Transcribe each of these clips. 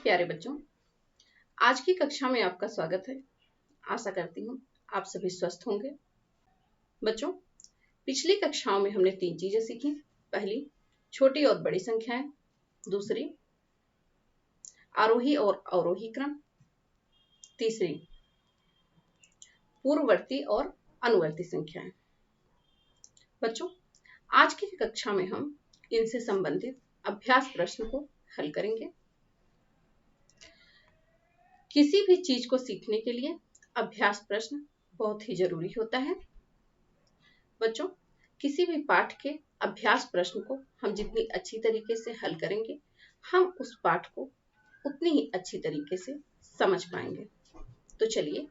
प्यारे बच्चों, आज की कक्षा में आपका स्वागत है। आशा करती हूँ आप सभी स्वस्थ होंगे। बच्चों, पिछली कक्षाओं में हमने 3 चीजें सीखी। पहली, छोटी और बड़ी संख्याएं। दूसरी, आरोही और अवरोही क्रम। तीसरी, पूर्ववर्ती और अनुवर्ती संख्याएं। बच्चों, आज की कक्षा में हम इनसे संबंधित अभ्यास प्रश्न को हल करेंगे। किसी भी चीज को सीखने के लिए अभ्यास प्रश्न बहुत ही जरूरी होता है। बच्चों, किसी भी पाठ के अभ्यास प्रश्न को हम जितनी अच्छी तरीके से हल करेंगे, हम उस पाठ को उतनी ही अच्छी तरीके से समझ पाएंगे। तो चलिए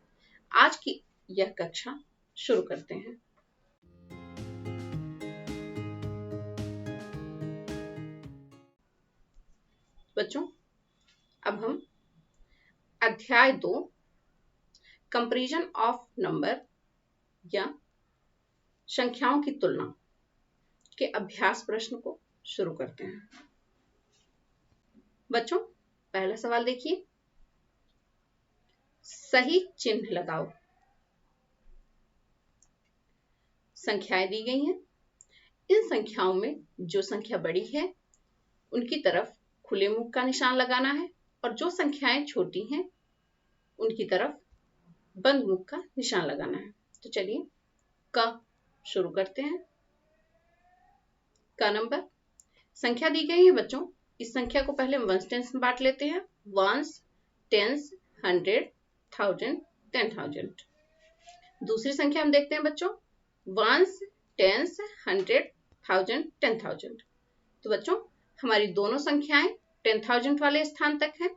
आज की यह कक्षा शुरू करते हैं। बच्चों, अब हम अध्याय 2 कंपैरिजन ऑफ नंबर या संख्याओं की तुलना के अभ्यास प्रश्न को शुरू करते हैं। बच्चों, पहला सवाल देखिए। सही चिन्ह लगाओ। संख्याएं दी गई हैं। इन संख्याओं में जो संख्या बड़ी है उनकी तरफ खुले मुख का निशान लगाना है और जो संख्याएं छोटी हैं उनकी तरफ बंद मुख का निशान लगाना है। तो चलिए क शुरू करते हैं। का नंबर संख्या दी गई है बच्चों। इस संख्या को पहले हम वंस टेंस में बांट लेते हैं। Ones, tens, 100, 1000, 10,000। दूसरी संख्या हम देखते हैं बच्चों। Ones, tens, 100, 1000, 10,000। तो बच्चों हमारी दोनों संख्याएं 10,000 वाले स्थान तक हैं।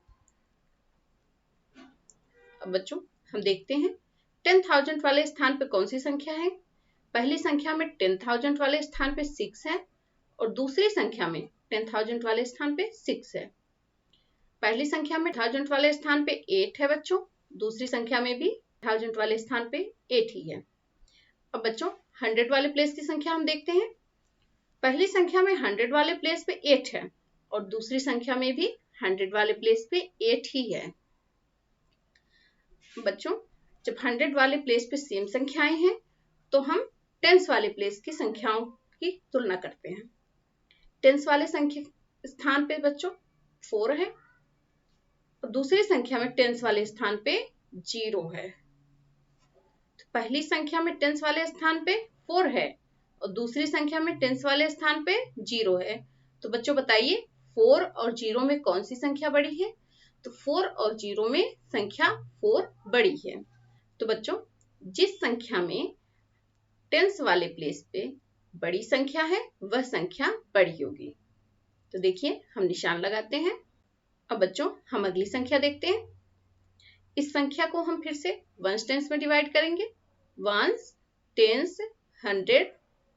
अब बच्चों हम देखते हैं 10,000 वाले स्थान पे कौन सी संख्या है। पहली संख्या में 10,000 वाले स्थान पे 6 है और दूसरी संख्या में 10,000 वाले स्थान पे 6 है। पहली संख्या में 1000 वाले स्थान पे 8 है बच्चों, दूसरी संख्या में भी 1000 वाले स्थान पे 8 ही है। अब बच्चों 100 वाले प्लेस की संख्या हम देखते हैं। पहली संख्या में 100 वाले प्लेस पे 8 है और दूसरी संख्या में भी 100 वाले प्लेस पे 8 ही है। बच्चों जब 100 वाले प्लेस पे सेम संख्याएं हैं तो हम टेंस वाले प्लेस की संख्याओं की तुलना करते हैं। टेंस वाले संख्या स्थान पे बच्चों 4 है और दूसरी संख्या में टेंस वाले स्थान पे 0 है। तो पहली संख्या में टेंस वाले स्थान पे 4 है और दूसरी संख्या में टेंस वाले स्थान पे 0 है। तो बच्चों बताइए 4 और 0 में कौन सी संख्या बड़ी है। तो 4 और 0 में संख्या 4 बड़ी है। तो बच्चों जिस संख्या में टेंस वाले प्लेस पे बड़ी संख्या है वह संख्या बड़ी होगी। तो देखिए हम निशान लगाते हैं। अब बच्चों हम अगली संख्या देखते हैं। इस संख्या को हम फिर से वंस टेंस में डिवाइड करेंगे। Ones, tens, 100,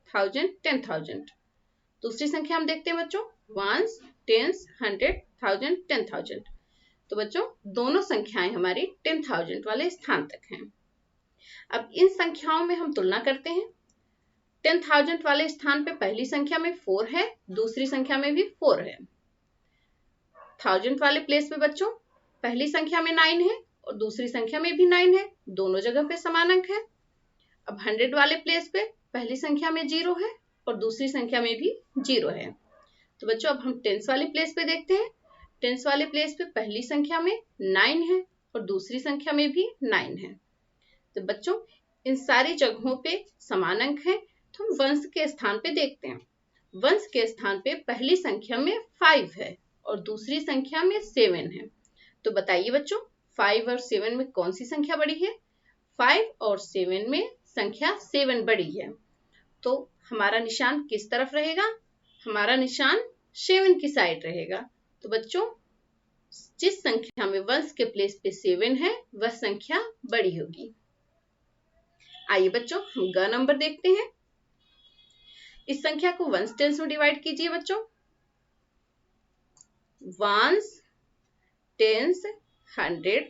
1000, 10,000। दूसरी संख्या हम देखते हैं बच्चों। Ones, tens, 100, 1000, 10,000। तो बच्चों दोनों संख्याएं हमारी 10,000 वाले स्थान तक हैं। अब इन संख्याओं में हम तुलना करते हैं। 10,000 वाले स्थान पे पहली संख्या में 4 है, दूसरी संख्या में भी 4 है। 1000 वाले प्लेस पे बच्चों पहली संख्या में 9 है और दूसरी संख्या में भी 9 है, दोनों जगह पे समान अंक है। अब 100 वाले प्लेस पे पहली संख्या में 0 है और दूसरी संख्या में भी 0 है। तो बच्चों अब हम टेंस वाले प्लेस पे देखते हैं। टेंस वाले प्लेस पे पहली संख्या में 9 है और दूसरी संख्या में भी 9 है। तो बच्चों इन सारी जगहों पे समान अंक है। तो हम वंस के स्थान पे देखते हैं। वंस के स्थान पे पहली संख्या में 5 है और दूसरी संख्या में 7 है। तो बताइए बच्चों 5 और 7 में कौन सी संख्या बड़ी है। 5 और 7 में संख्या 7 बड़ी है। तो हमारा निशान किस तरफ रहेगा। हमारा निशान 7 की साइड रहेगा। तो बच्चों जिस संख्या में वंस के प्लेस पे 7 है वह संख्या बड़ी होगी। आइए बच्चों हम ग नंबर देखते हैं। इस संख्या को वंस टेंस में डिवाइड कीजिए बच्चों। Ones, tens, 100,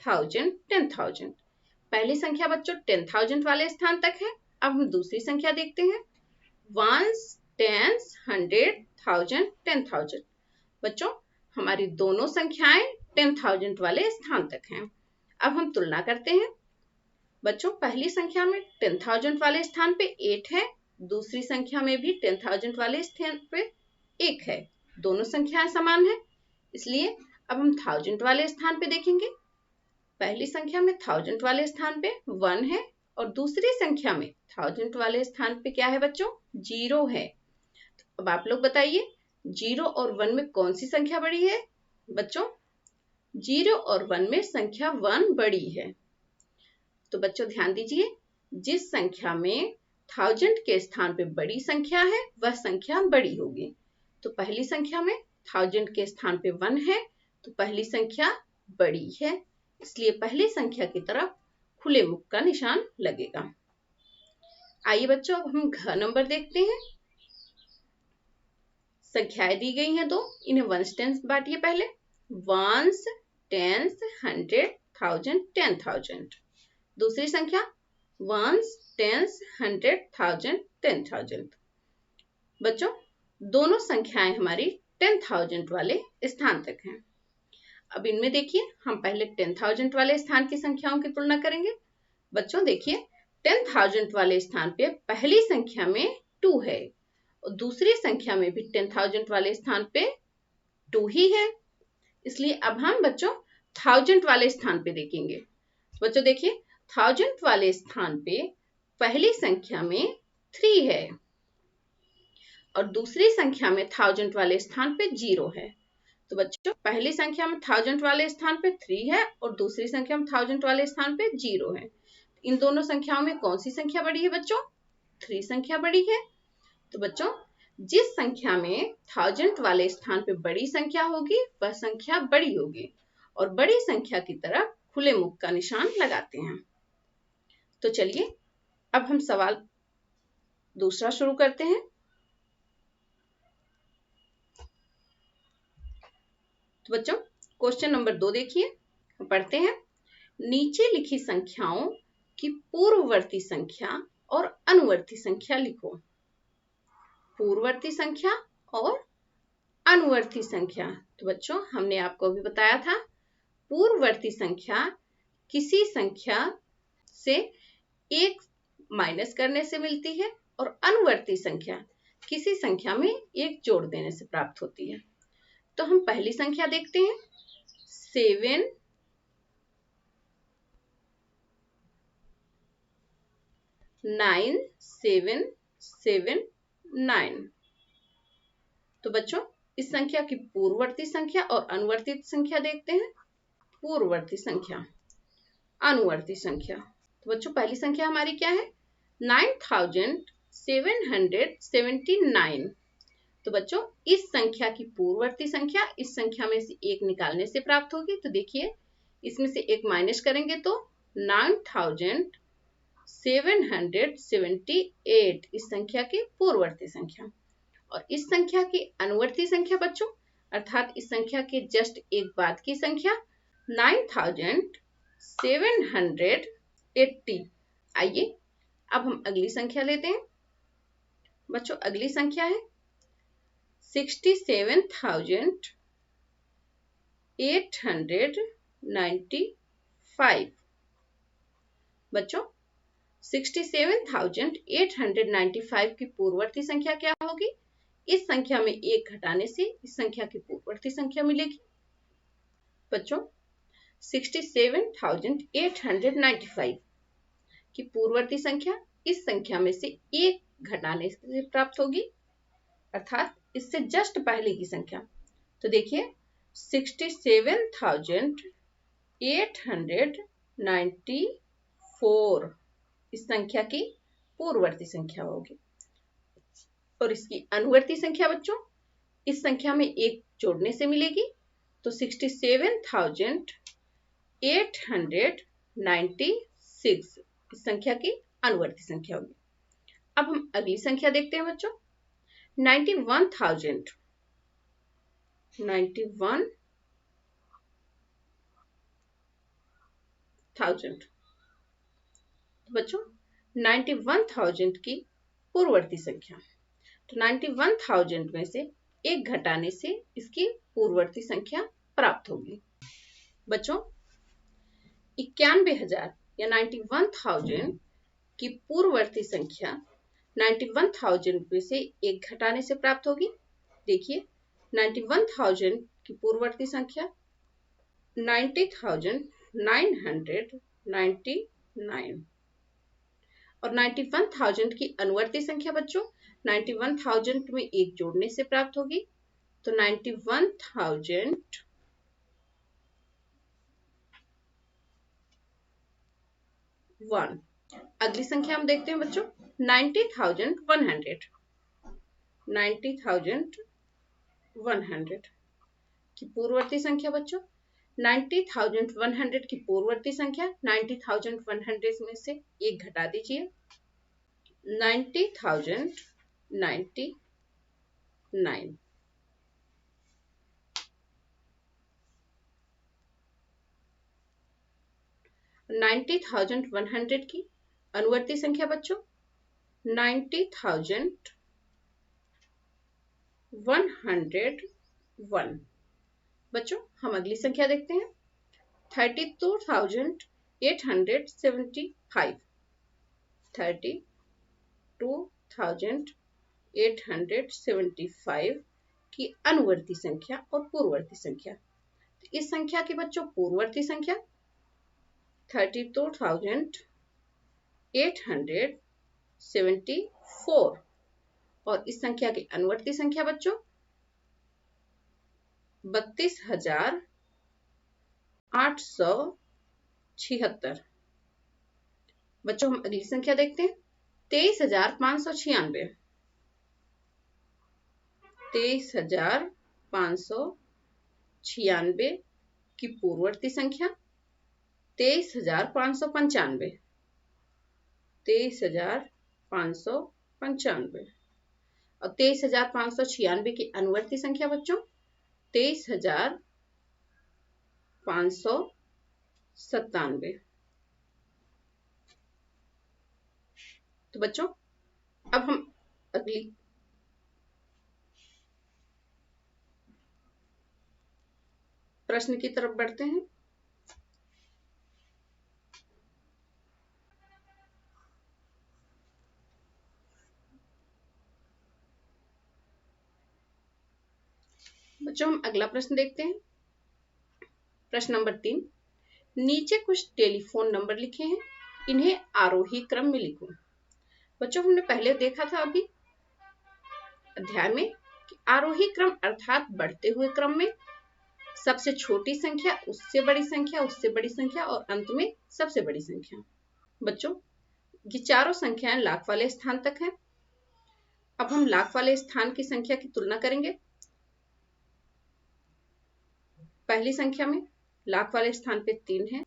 1000, 10,000। पहली संख्या बच्चों 10,000 वाले स्थान तक है। अब हम दूसरी संख्या देखते हैं। Ones, tens, 100, 1000, 10,000। बच्चों हमारी दोनों संख्याएं 10,000 वाले स्थान तक हैं। अब हम तुलना करते हैं। बच्चों, पहली संख्या में 10,000 वाले स्थान पे 8 है, दूसरी संख्या में भी 10,000 वाले स्थान पे 1 है। दोनों संख्याएं समान है, इसलिए अब हम 1000 वाले स्थान पे देखेंगे। पहली संख्या में 1000 वाले स्थान पे 1 है और दूसरी संख्या में 1000 वाले स्थान पे क्या है बच्चों? 0 है। तो अब आप लोग बताइए 0 और 1 में कौन सी संख्या बड़ी है? बच्चों, 0 और 1 में संख्या 1 बड़ी है। तो बच्चों ध्यान दीजिए, जिस संख्या में 1000 के स्थान पे बड़ी संख्या है वह संख्या बड़ी होगी। तो पहली संख्या में 1000 के स्थान पे 1 है, तो पहली संख्या बड़ी है, इसलिए पहली संख्या की तरफ खुले मुख का निशान लगेगा। आइए बच्चों, अब हम घ नंबर देखते हैं। संख्याएं दी गई हैं दो, इन्हें वंस टेंस बांटिए। पहले वंस, टेंस, 100, 1000, 10,000। दूसरी संख्या वंस, टेंस, 100, 1000, 10,000। बच्चों, दोनों संख्याएं हमारी 10,000 वाले स्थान तक हैं। अब इनमें देखिए, हम पहले 10,000 वाले स्थान की संख्याओं की तुलना करेंगे। बच्चों देखिए, 10,000 वाले स्थान पे पहली संख्या में 2 है और दूसरी संख्या में भी 10,000 वाले स्थान पे 2 ही है, इसलिए अब हम बच्चों 1000 वाले स्थान पे देखेंगे। बच्चों देखिए, 1000 वाले स्थान पे पहली संख्या में 3 है और दूसरी संख्या में 1000 वाले स्थान पे 0 है। तो बच्चों, पहली संख्या में 1000 वाले स्थान पे 3 है और दूसरी संख्या में 1000 वाले स्थान पे 0 है। इन दोनों संख्याओं में कौन सी संख्या बड़ी है बच्चों? 3 संख्या बड़ी है। तो बच्चों, जिस संख्या में 1000 वाले स्थान पे बड़ी संख्या होगी वह संख्या बड़ी होगी और बड़ी संख्या की तरफ खुले मुख का निशान लगाते हैं। तो चलिए अब हम सवाल दूसरा शुरू करते हैं। तो बच्चों, क्वेश्चन नंबर 2 देखिए, पढ़ते हैं। नीचे लिखी संख्याओं की पूर्ववर्ती संख्या और अनुवर्ती संख्या लिखो। पूर्ववर्ती संख्या और अनुवर्ती संख्या। तो बच्चों, हमने आपको अभी बताया था, पूर्ववर्ती संख्या किसी संख्या से 1 माइनस करने से मिलती है और अनुवर्ती संख्या किसी संख्या में 1 जोड़ देने से प्राप्त होती है। तो हम पहली संख्या देखते हैं, 7 9 7 7 9। तो बच्चों, इस संख्या की पूर्ववर्ती संख्या और अनुवर्ती संख्या देखते हैं। पूर्ववर्ती संख्या, अनुवर्ती संख्या। तो बच्चों, पहली संख्या हमारी क्या है? 9779। तो बच्चों, इस संख्या की पूर्ववर्ती संख्या इस संख्या में से 1 निकालने से प्राप्त होगी। तो देखिए, इसमें से 1 माइनस करेंगे तो 9778 इस संख्या की पूर्ववर्ती संख्या। और इस संख्या की अनुवर्ती संख्या बच्चों, अर्थात इस संख्या के जस्ट एक बाद की संख्या 9780। आइए अब हम अगली संख्या लेते हैं। बच्चों, अगली संख्या है 67,895। बच्चों, 67,895 की पूर्ववर्ती संख्या क्या होगी? इस संख्या में 1 घटाने से इस संख्या की पूर्ववर्ती संख्या मिलेगी। बच्चों, 67,895 की पूर्ववर्ती संख्या इस संख्या में से 1 घटाने से प्राप्त होगी, अर्थात इससे जस्ट पहले की संख्या। तो देखिए, 67,894 इस संख्या की पूर्ववर्ती संख्या होगी। और इसकी अनुवर्ती संख्या बच्चों, इस संख्या में 1 जोड़ने से मिलेगी। तो 67,896 इस संख्या की अनुवर्ती संख्या होगी। अब हम अगली संख्या देखते हैं बच्चों, 91,000। तो बच्चों, 91,000 की पूर्ववर्ती संख्या। तो 91,000 में से एक घटाने से इसकी पूर्ववर्ती संख्या प्राप्त होगी। बच्चों 91,000 या 91,000 की पूर्ववर्ती संख्या 91,000 में से एक घटाने से प्राप्त होगी। देखिए 91,000 की पूर्ववर्ती संख्या 90,999 और 91,000 की अनुवर्ती संख्या बच्चों 91,000 में एक जोड़ने से प्राप्त होगी। तो 91,001। अगली संख्या हम देखते हैं बच्चों 90,100। 90,100 की पूर्ववर्ती संख्या बच्चों 90,100 की पूर्ववर्ती संख्या 90,100 में से एक घटा दीजिए 90,099। 90,100 की अनुवर्ती संख्या बच्चों 90,101। बच्चों हम अगली संख्या देखते हैं 32,875। 32,875 की अनुवर्ती संख्या और पूर्ववर्ती संख्या। इस संख्या की बच्चों पूर्ववर्ती संख्या 32,874 और इस संख्या की अनुवर्ती संख्या बच्चों 32,876। बच्चों हम अगली संख्या देखते हैं 23,596। 23,596 की पूर्ववर्ती संख्या 23,595। 23,595 और 23,596 की अनुवर्ती संख्या बच्चों 23,597। तो बच्चों अब हम अगली प्रश्न की तरफ बढ़ते हैं। बच्चों हम अगला प्रश्न देखते हैं। प्रश्न नंबर 3, नीचे कुछ टेलीफोन नंबर लिखे हैं, इन्हें आरोही क्रम में लिखो। बच्चों हमने पहले देखा था अभी अध्याय में कि आरोही क्रम अर्थात बढ़ते हुए क्रम में सबसे छोटी संख्या, उससे बड़ी संख्या, उससे बड़ी संख्या और अंत में सबसे बड़ी संख्या। बच्चों ये चारों संख्याएं लाख वाले स्थान तक हैं। अब हम लाख वाले स्थान की संख्या की तुलना करेंगे। पहली संख्या में लाख वाले स्थान पे 3 है,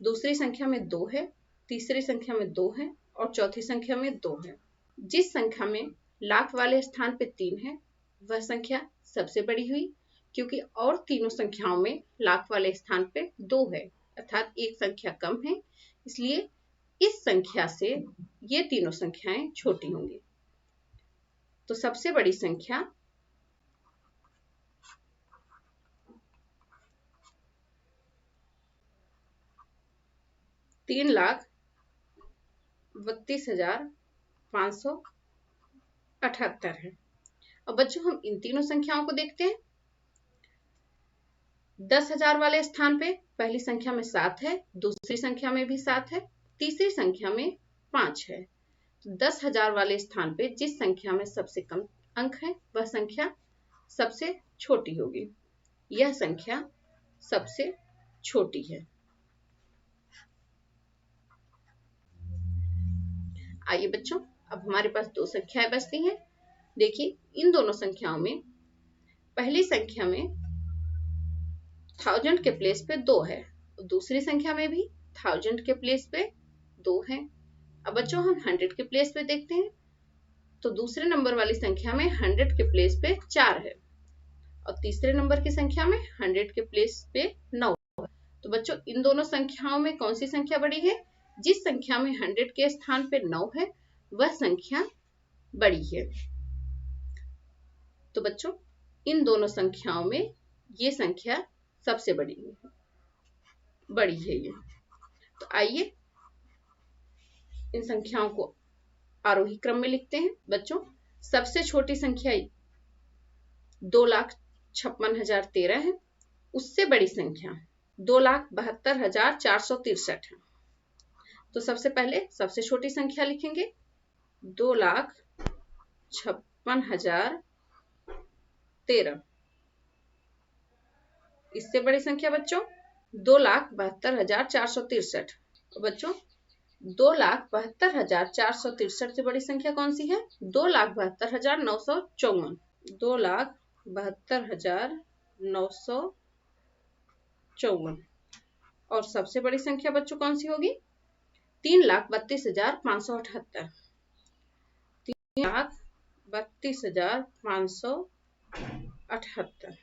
दूसरी संख्या में 2 है, तीसरी संख्या में 2 है और चौथी संख्या में 2 है। जिस संख्या में लाख वाले स्थान पे 3 है वह संख्या सबसे बड़ी हुई, क्योंकि और तीनों संख्याओं में लाख वाले स्थान पे 2 है अर्थात एक संख्या कम है, इसलिए इस संख्या से ये तीनों संख्याएं छोटी होंगी। तो सबसे बड़ी संख्या 3,32,578 है। अब बच्चों हम इन तीनों संख्याओं को देखते हैं। 10,000 वाले स्थान पे पहली संख्या में 7 है, दूसरी संख्या में भी 7 है, तीसरी संख्या में 5 है। 10,000 वाले स्थान पे जिस संख्या में सबसे कम अंक है वह संख्या सबसे छोटी होगी। यह संख्या सबसे छोटी है। आइए बच्चों अब हमारे पास दो संख्याएं बचती हैं। देखिए इन दोनों संख्याओं में पहली संख्या में 1000 के प्लेस पे 2 है, दूसरी संख्या में भी 1000 के प्लेस पे 2 है। अब बच्चों हम 100 के प्लेस पे देखते हैं तो दूसरे नंबर वाली संख्या में 100 के प्लेस पे 4 है और तीसरे नंबर की संख्या में 100 के प्लेस पे 9 है। तो बच्चों इन दोनों संख्याओं में कौन सी संख्या बड़ी है? जिस संख्या में 100 के स्थान पे 9 है वह संख्या बड़ी है। तो बच्चों इन दोनों संख्याओं में ये संख्या सबसे बड़ी है ये। तो आइए इन संख्याओं को आरोही क्रम में लिखते हैं बच्चों। सबसे छोटी संख्या 2,56,013 है। उससे बड़ी संख्या 2,72,463 है। तो सबसे पहले सबसे छोटी संख्या लिखेंगे 2,56,013। इससे बड़ी संख्या बच्चों 2,72,463। बच्चों 2,72,463 से बड़ी संख्या कौन सी है? 2,72,954। 2,72,954। और सबसे बड़ी संख्या बच्चों कौन सी होगी? 3,32,578। 3,32,578।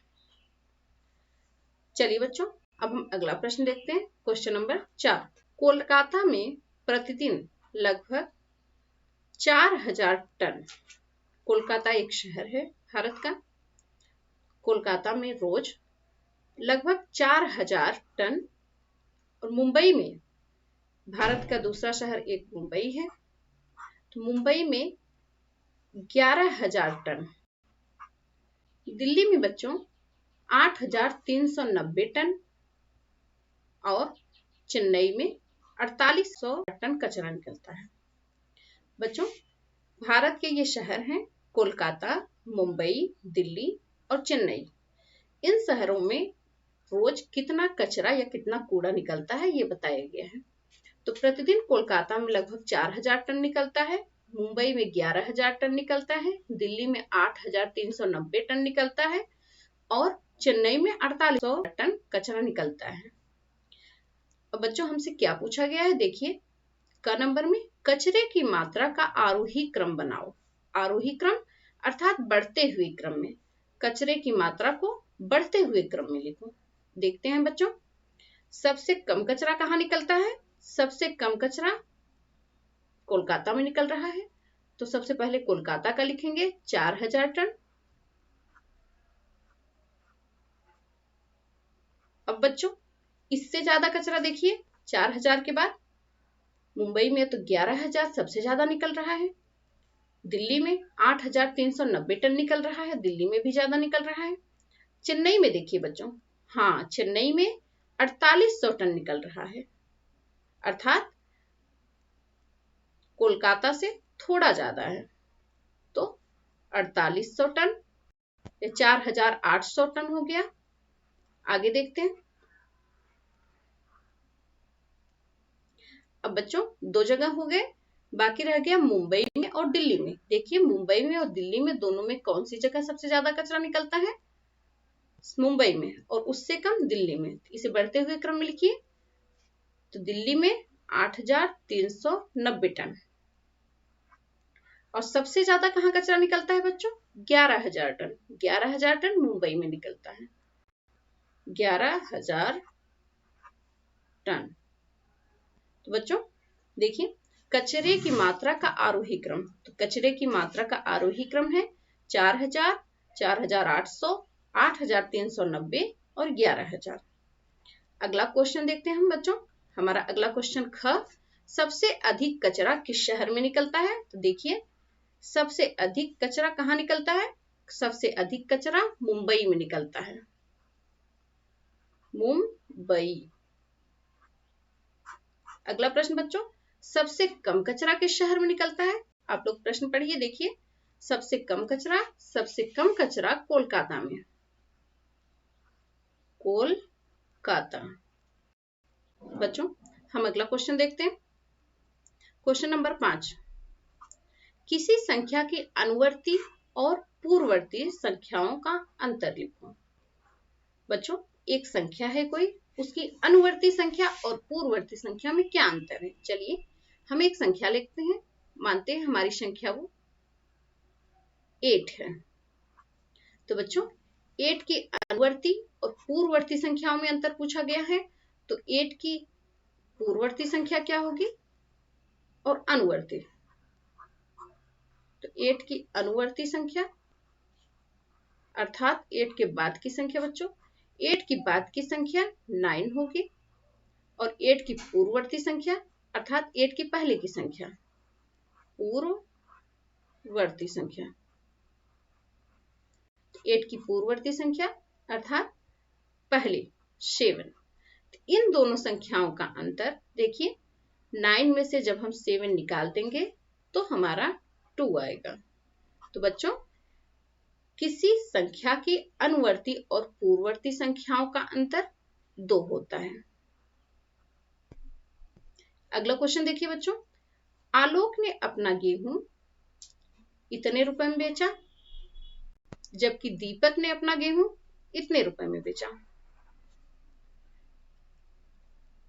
चलिए बच्चों, अब हम अगला प्रश्न देखते हैं। Question number 4। कोलकाता में प्रतिदिन लगभग 4,000 टन। कोलकाता एक शहर है भारत का। कोलकाता में रोज लगभग 4,000 टन, और मुंबई में, भारत का दूसरा शहर एक मुंबई है, तो मुंबई में 11,000 टन। दिल्ली में बच्चों 8,390 टन, और चेन्नई में 4,800 टन कचरा निकलता है। बच्चों भारत के ये शहर हैं कोलकाता, मुंबई, दिल्ली और चेन्नई। इन शहरों में रोज कितना कचरा या कितना कूड़ा निकलता है ये बताया गया है। तो प्रतिदिन कोलकाता में लगभग 4,000 टन निकलता है, मुंबई में 11,000 टन निकलता है, दिल्ली में 8,390 टन निकलता है, और चेन्नई में 4,800 टन कचरा निकलता है। अब बच्चों हमसे क्या पूछा गया है? देखिए क नंबर में कचरे की मात्रा का आरोही क्रम बनाओ। आरोही क्रम अर्थात बढ़ते हुए क्रम में, कचरे की मात्रा को बढ़ते हुए क्रम में लिखो। देखते हैं बच्चों, सबसे कम कचरा कहाँ निकलता है? सबसे कम कचरा कोलकाता में निकल रहा है, तो सबसे पहले कोलकाता का लिखेंगे 4,000 टन। अब बच्चों इससे ज्यादा कचरा देखिए, 4,000 के बाद मुंबई में तो 11,000 सबसे ज्यादा निकल रहा है, दिल्ली में 8,390 टन निकल रहा है, दिल्ली में भी ज्यादा निकल रहा है। चेन्नई में देखिए बच्चों, हाँ चेन्नई में 4,800 टन निकल रहा है, अर्थात कोलकाता से थोड़ा ज्यादा है। तो 4,800 टन या 4,800 टन हो गया। आगे देखते हैं। अब बच्चों दो जगह हो गए, बाकी रह गया मुंबई में और दिल्ली में। देखिए मुंबई में और दिल्ली में दोनों में कौन सी जगह सबसे ज्यादा कचरा निकलता है? मुंबई में, और उससे कम दिल्ली में। इसे बढ़ते हुए क्रम में लिखिए। तो दिल्ली में 8,390 टन, और सबसे ज्यादा कहाँ कचरा निकलता है बच्चों? 11,000 टन। 11,000 टन मुंबई में निकलता है, 11,000 टन। तो बच्चों देखिए कचरे की मात्रा का आरोही क्रम, तो कचरे की मात्रा का आरोही क्रम है 4,000, 4,800, 8,390 और 11,000। अगला क्वेश्चन देखते हैं हम बच्चों। हमारा अगला क्वेश्चन ख, सबसे अधिक कचरा किस शहर में निकलता है? तो देखिए सबसे अधिक कचरा कहाँ निकलता है? सबसे अधिक कचरा मुंबई में निकलता है, मुंबई। अगला प्रश्न बच्चों, सबसे कम कचरा किस शहर में निकलता है? आप लोग प्रश्न पढ़िए। देखिए सबसे कम कचरा कोलकाता में, कोलकाता। बच्चों हम अगला क्वेश्चन देखते हैं। क्वेश्चन नंबर 5, किसी संख्या की अनुवर्ती और पूर्ववर्ती संख्याओं का अंतर लिखो। बच्चों एक संख्या है कोई, उसकी अनुवर्ती संख्या और पूर्ववर्ती संख्या में क्या अंतर है? चलिए हम एक संख्या लिखते हैं, मानते हैं हमारी संख्या वो 8 है। तो बच्चों 8 की अनुवर्ती और पूर्ववर्ती संख्याओं में अंतर पूछा गया है, तो 8 की पूर्ववर्ती संख्या क्या होगी और अनुवर्ती? तो 8 की अनुवर्ती संख्या अर्थात 8 के बाद की संख्या बच्चों, 8 की बाद की संख्या 9 होगी, और 8 की पूर्ववर्ती संख्या अर्थात 8 की पहले की संख्या, पूर्ववर्ती संख्या, 8 की पूर्ववर्ती संख्या अर्थात पहले 7। इन दोनों संख्याओं का अंतर देखिए, 9 में से जब हम 7 निकाल देंगे तो हमारा 2 आएगा। तो बच्चों, किसी संख्या की अनुवर्ती और पूर्ववर्ती संख्याओं का अंतर 2 होता है। अगला क्वेश्चन देखिए बच्चों, आलोक ने अपना गेहूं इतने रुपए में बेचा, जबकि दीपक ने अपना गेहूं इतने रुपए में बेचा।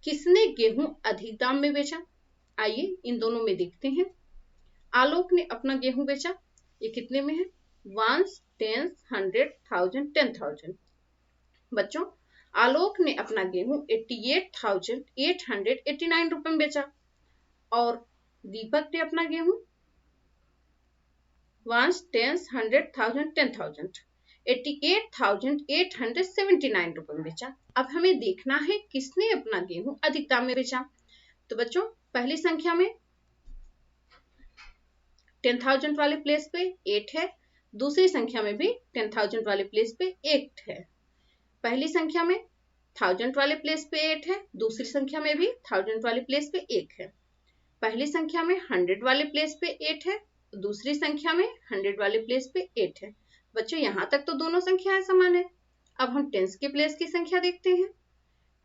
किसने गेहूं अधिक दाम में बेचा? आइए इन दोनों में देखते हैं। आलोक ने अपना गेहूं बेचा, ये कितने में है? 1, 10, 100, 1000, 10,000। बच्चों, आलोक ने अपना गेहूं 88,889 रुपए में बेचा, और दीपक ने अपना गेहूं 1, 10, 100, 1000, 10,000 88,879 रुपए में बेचा। अब हमें देखना है किसने अपना गेहूं अधिक दाम में बेचा। तो बच्चों, पहली संख्या में 10,000 वाले प्लेस पे 8 है, दूसरी संख्या में भी 10,000 वाले प्लेस पे 8 है। पहली संख्या में 1000 वाले प्लेस पे 8 है, दूसरी संख्या में भी 1000 वाले प्लेस पे 1 है। पहली संख्या में 100 वाले प्लेस पे 8 है, दूसरी संख्या में 100 वाले प्लेस पे 8 है। बच्चों, यहां तक तो दोनों संख्याएं समान है। अब हम टेंस के प्लेस की संख्या देखते हैं।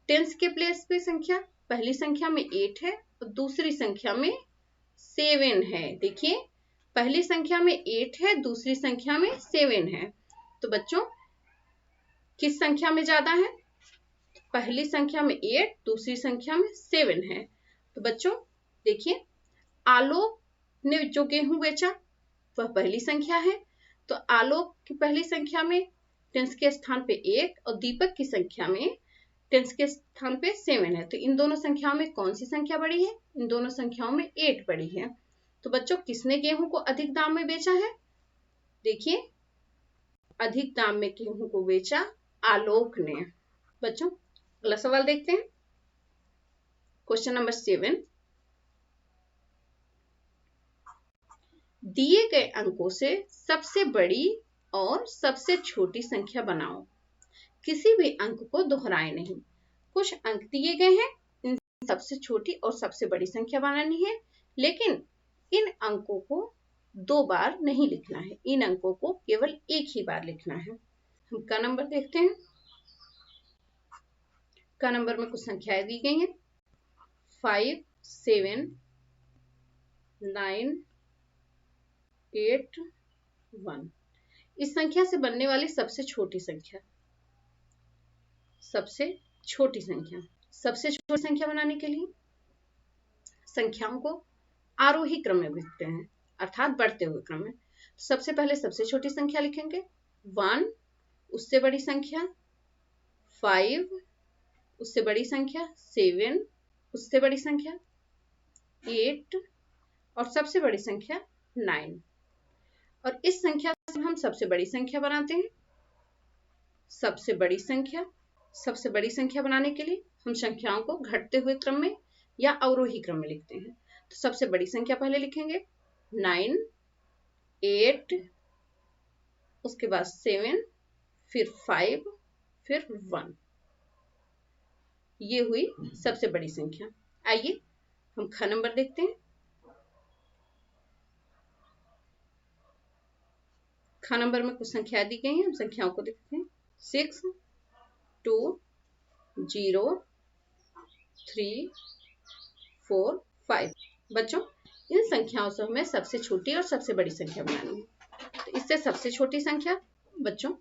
टेंस के प्लेस पे संख्या, पहली संख्या में 8 है और दूसरी संख्या में 7 है। देखिए, पहली संख्या में 8 है, दूसरी संख्या में 7 है। तो बच्चों, किस संख्या में ज्यादा है? पहली संख्या में 8, दूसरी संख्या में 7 है। तो बच्चों देखिए, आलोक ने जो गेहूं बेचा वह पहली संख्या है, तो आलोक की पहली संख्या में टेंस के स्थान पे 1 और दीपक की संख्या में टेंस के स्थान पे 7 है। तो इन दोनों संख्याओं में कौन सी संख्या बड़ी है? इन दोनों संख्याओं में 8 बड़ी है। तो बच्चों, किसने गेहूं को अधिक दाम में बेचा है? देखिए, अधिक दाम में गेहूं को बेचा आलोक ने। बच्चों, अगला सवाल देखते हैं। क्वेश्चन नंबर 7, दिए गए अंकों से सबसे बड़ी और सबसे छोटी संख्या बनाओ। किसी भी अंक को दोहराए नहीं। कुछ अंक दिए गए हैं, इन सबसे छोटी और सबसे बड़ी संख्या बनानी है, लेकिन इन अंकों को 2 बार नहीं लिखना है। इन अंकों को केवल एक ही बार लिखना है। हम का नंबर देखते हैं। का नंबर में कुछ संख्याएं दी गई हैं, 5, 7, 9, 8, 1। इस संख्या से बनने वाली सबसे छोटी संख्या, सबसे छोटी संख्या बनाने के लिए संख्याओं को आरोही क्रम में लिखते हैं, अर्थात बढ़ते हुए क्रम में। सबसे पहले सबसे छोटी संख्या लिखेंगे 1, उससे बड़ी संख्या 5, उससे बड़ी संख्या 7, उससे बड़ी संख्या 8 और सबसे बड़ी संख्या 9। और इस संख्या से हम सबसे बड़ी संख्या बनाते हैं। सबसे बड़ी संख्या बनाने के लिए हम संख्याओं को घटते हुए क्रम में या अवरोही क्रम में लिखते हैं। तो सबसे बड़ी संख्या पहले लिखेंगे 9, 8, उसके बाद 7, फिर 5, फिर 1। ये हुई सबसे बड़ी संख्या। आइए हम ख नंबर देखते हैं। ख नंबर में कुछ संख्या दी गई हैं, हम संख्याओं को देखते हैं। 6, 2, 0, 3, 4, 5। बच्चों, इन संख्याओं से हमें सबसे छोटी और सबसे बड़ी संख्या बनानी है। तो इससे सबसे छोटी संख्या, बच्चों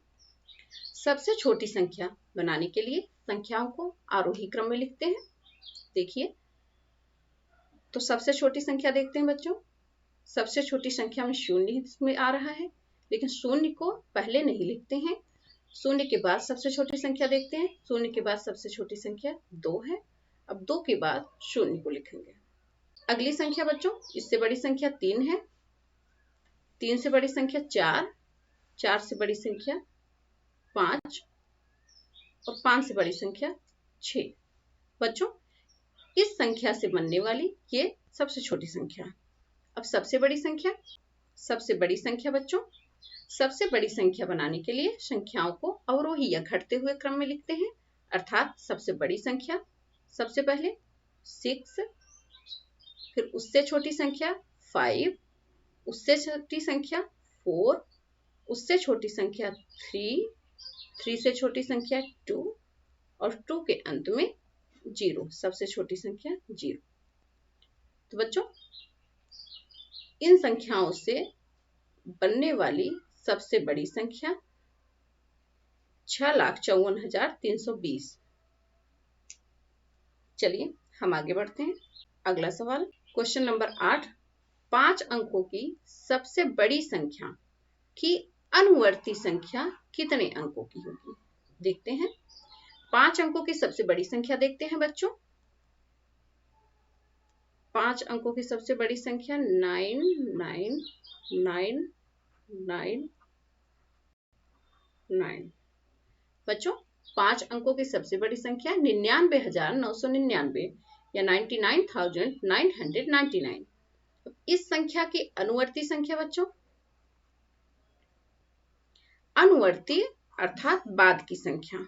सबसे छोटी संख्या बनाने के लिए संख्याओं को आरोही क्रम में लिखते हैं। देखिए, तो सबसे छोटी संख्या देखते हैं बच्चों। सबसे छोटी संख्या में 0 इसमें आ रहा है, लेकिन 0 को पहले नहीं लिखते हैं। 0 के बाद सबसे छोटी संख्या देखते हैं। 0 के बाद सबसे छोटी संख्या 2 है। अब 2 के बाद 0 को लिखेंगे। अगली संख्या बच्चों, इससे बड़ी संख्या 3 है। 3 से बड़ी संख्या 4, 4 से बड़ी संख्या 5 और 5 से बड़ी संख्या 6। बच्चों इस संख्या से बनने वाली ये सबसे छोटी संख्या। अब सबसे बड़ी संख्या बच्चों, सबसे बड़ी संख्या बनाने के लिए संख्याओं को अवरोही या घटते हुए क्रम में लिखते हैं। अर्थात सबसे बड़ी संख्या सबसे पहले 6, फिर उससे छोटी संख्या 5, उससे छोटी संख्या 4, उससे छोटी संख्या 3, 3 से छोटी संख्या 2 और 2 के अंत में 0, सबसे छोटी संख्या 0। तो बच्चों इन संख्याओं से बनने वाली सबसे बड़ी संख्या 6,54,320। चलिए हम आगे बढ़ते हैं। अगला सवाल, क्वेश्चन नंबर 8, 5 अंकों की सबसे बड़ी संख्या की अनुवर्ती संख्या कितने अंकों की होगी? देखते हैं। 5 अंकों की सबसे बड़ी संख्या देखते हैं बच्चों। 5 अंकों की सबसे बड़ी संख्या 99999। बच्चों 5 अंकों की सबसे बड़ी संख्या 99,999 या 99,999। इस संख्या की अनुवर्ती संख्या बच्चों, अनुवर्ती अर्थात बाद की संख्या।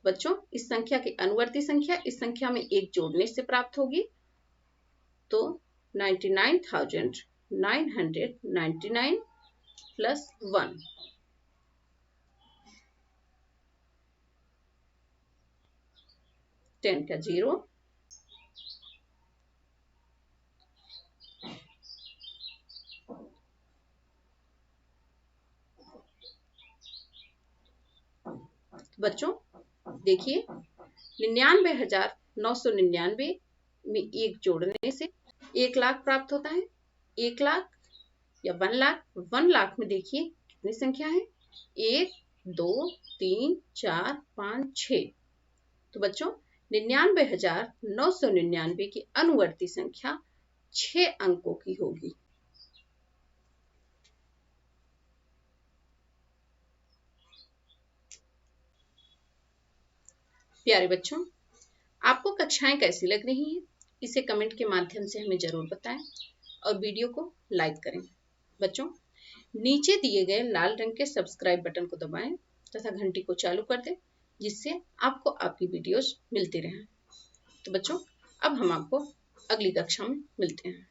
बच्चों इस संख्या की अनुवर्ती संख्या इस संख्या में 1 जोड़ने से प्राप्त होगी। तो 99,999 प्लस 1, टेन का 0, बच्चों देखिए 99,999 में 1 जोड़ने से 1 लाख प्राप्त होता है। 1 लाख या 1 लाख, 1 लाख में देखिए कितनी संख्या है, 1 2 3 4 5 6। तो बच्चों 99,999 की अनुवर्ती संख्या 6 अंकों की होगी। प्यारे बच्चों, आपको कक्षाएं कैसी लग रही हैं इसे कमेंट के माध्यम से हमें जरूर बताएं और वीडियो को लाइक करें। बच्चों नीचे दिए गए लाल रंग के सब्सक्राइब बटन को दबाएं तथा घंटी को चालू कर दें, जिससे आपको आपकी वीडियोस मिलती रहें। तो बच्चों अब हम आपको अगली कक्षा में मिलते हैं।